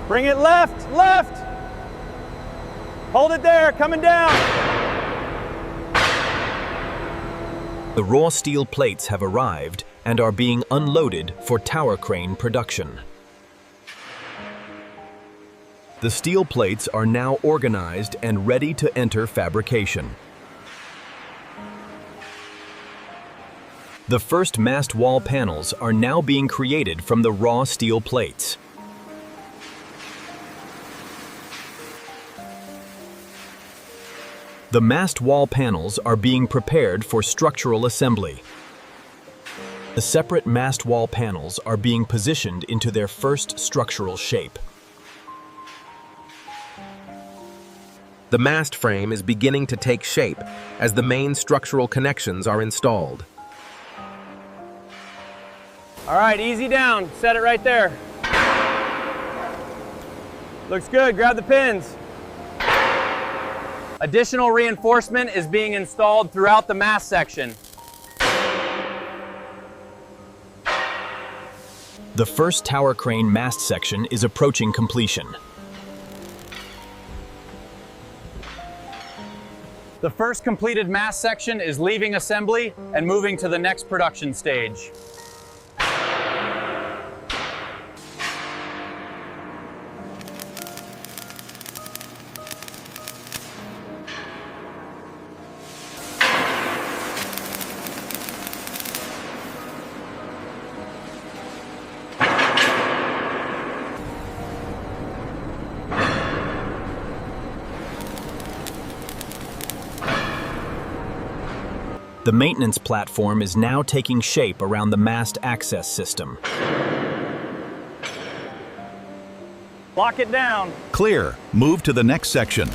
Bring it left, left. Hold it there, coming down. The raw steel plates have arrived and are being unloaded for tower crane production. The steel plates are now organized and ready to enter fabrication. The first mast wall panels are now being created from the raw steel plates. The mast wall panels are being prepared for structural assembly. The separate mast wall panels are being positioned into their first structural shape. The mast frame is beginning to take shape as the main structural connections are installed. All right, easy down. Set it right there. Looks good. Grab the pins. Additional reinforcement is being installed throughout the mast section. The first tower crane mast section is approaching completion. The first completed mast section is leaving assembly and moving to the next production stage. The maintenance platform is now taking shape around the mast access system. Lock it down. Clear. Move to the next section.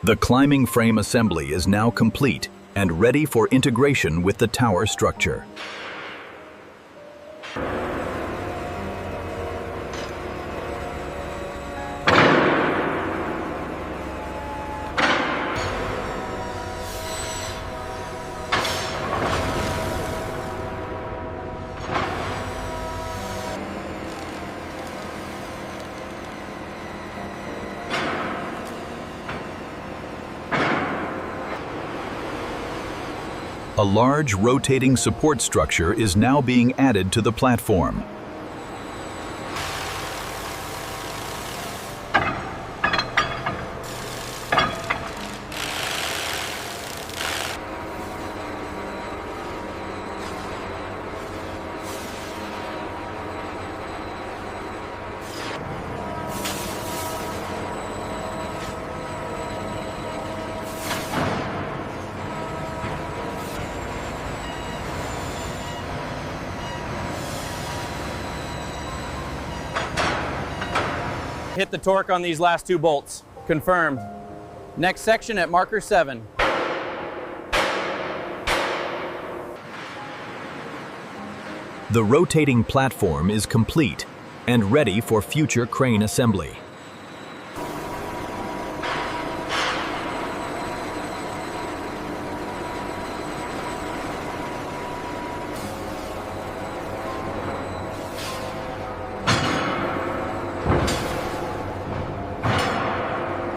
The climbing frame assembly is now complete and ready for integration with the tower structure. A large rotating support structure is now being added to the platform. Hit the torque on these last two bolts. Confirmed. Next section at marker 7. The rotating platform is complete and ready for future crane assembly.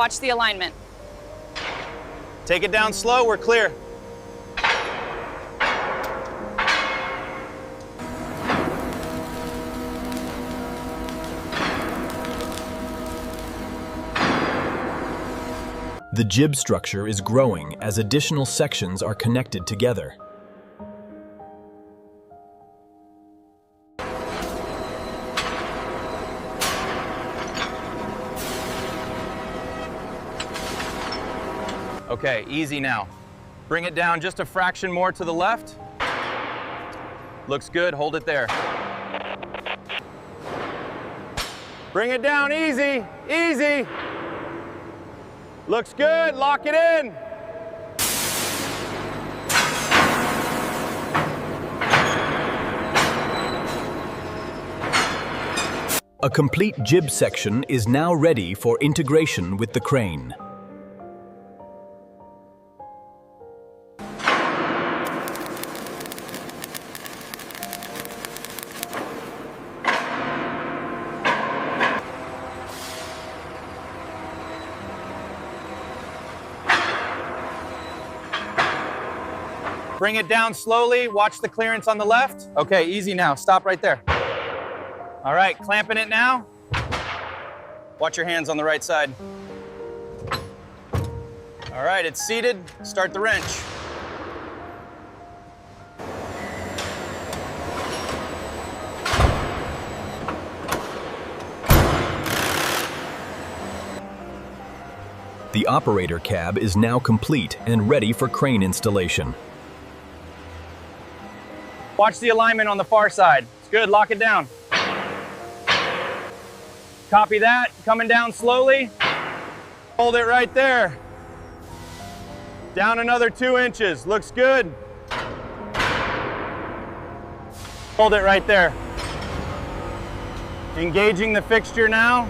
Watch the alignment. Take it down slow, we're clear. The jib structure is growing as additional sections are connected together. Okay, easy now. Bring it down just a fraction more to the left. Looks good, hold it there. Bring it down, easy, easy. Looks good, lock it in. A complete jib section is now ready for integration with the crane. Bring it down slowly, watch the clearance on the left. Okay, easy now, stop right there. All right, clamping it now. Watch your hands on the right side. All right, it's seated, start the wrench. The operator cab is now complete and ready for crane installation. Watch the alignment on the far side. It's good, lock it down. Copy that, coming down slowly. Hold it right there. Down another 2 inches, looks good. Hold it right there. Engaging the fixture now.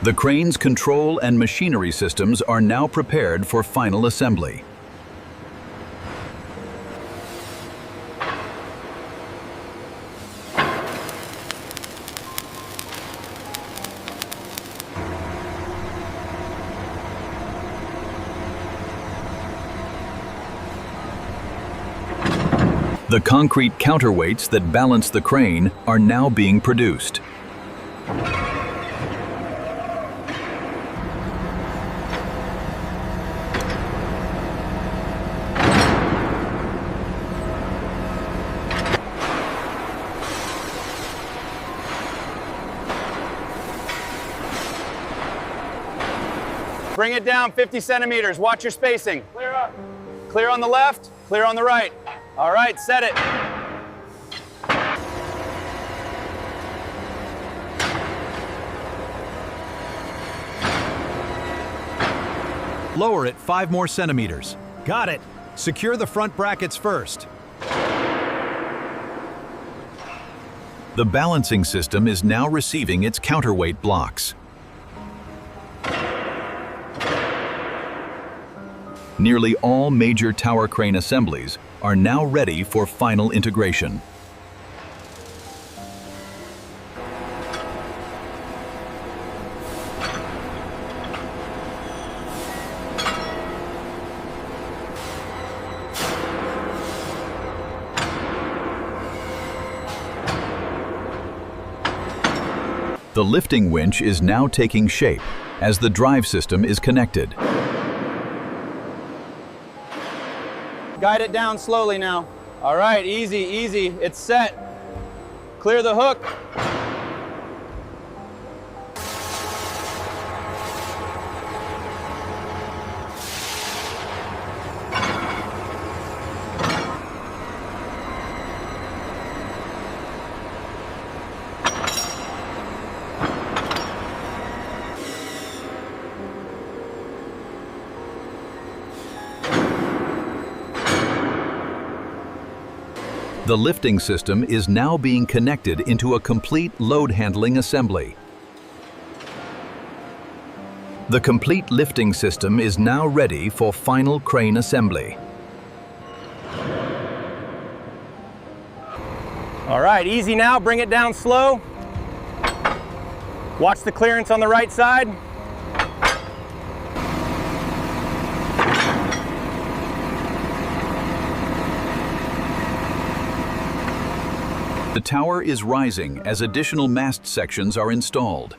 The crane's control and machinery systems are now prepared for final assembly. The concrete counterweights that balance the crane are now being produced. Bring it down 50 centimeters, watch your spacing. Clear up. Clear on the left, clear on the right. All right, set it. Lower it 5 more centimeters. Got it. Secure the front brackets first. The balancing system is now receiving its counterweight blocks. Nearly all major tower crane assemblies are now ready for final integration. The lifting winch is now taking shape as the drive system is connected. Guide it down slowly now. All right, easy, easy, it's set. Clear the hook. The lifting system is now being connected into a complete load handling assembly. The complete lifting system is now ready for final crane assembly. All right, easy now, bring it down slow. Watch the clearance on the right side. The tower is rising as additional mast sections are installed.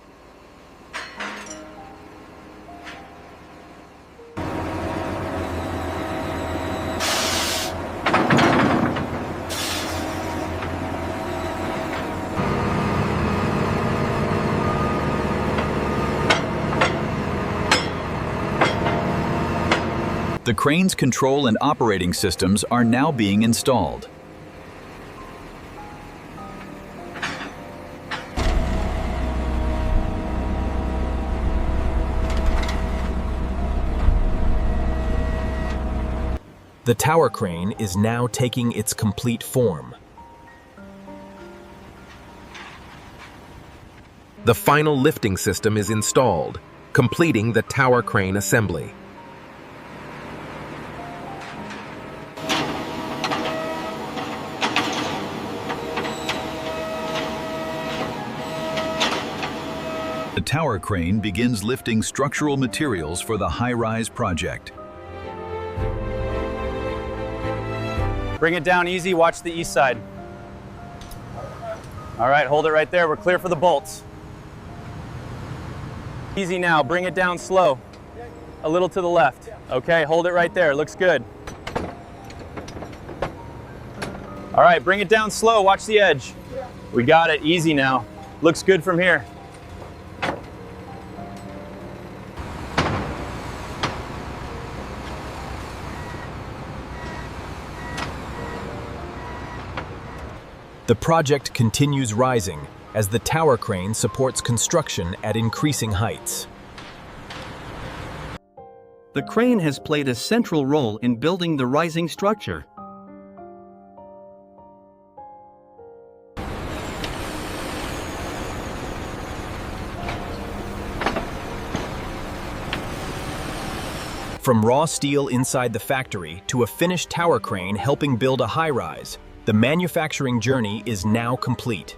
The crane's control and operating systems are now being installed. The tower crane is now taking its complete form. The final lifting system is installed, completing the tower crane assembly. The tower crane begins lifting structural materials for the high-rise project. Bring it down easy, watch the east side. All right, hold it right there. We're clear for the bolts. Easy now, bring it down slow. A little to the left. Okay, hold it right there, looks good. All right, bring it down slow, watch the edge. We got it, easy now. Looks good from here. The project continues rising as the tower crane supports construction at increasing heights. The crane has played a central role in building the rising structure. From raw steel inside the factory to a finished tower crane helping build a high-rise, the manufacturing journey is now complete.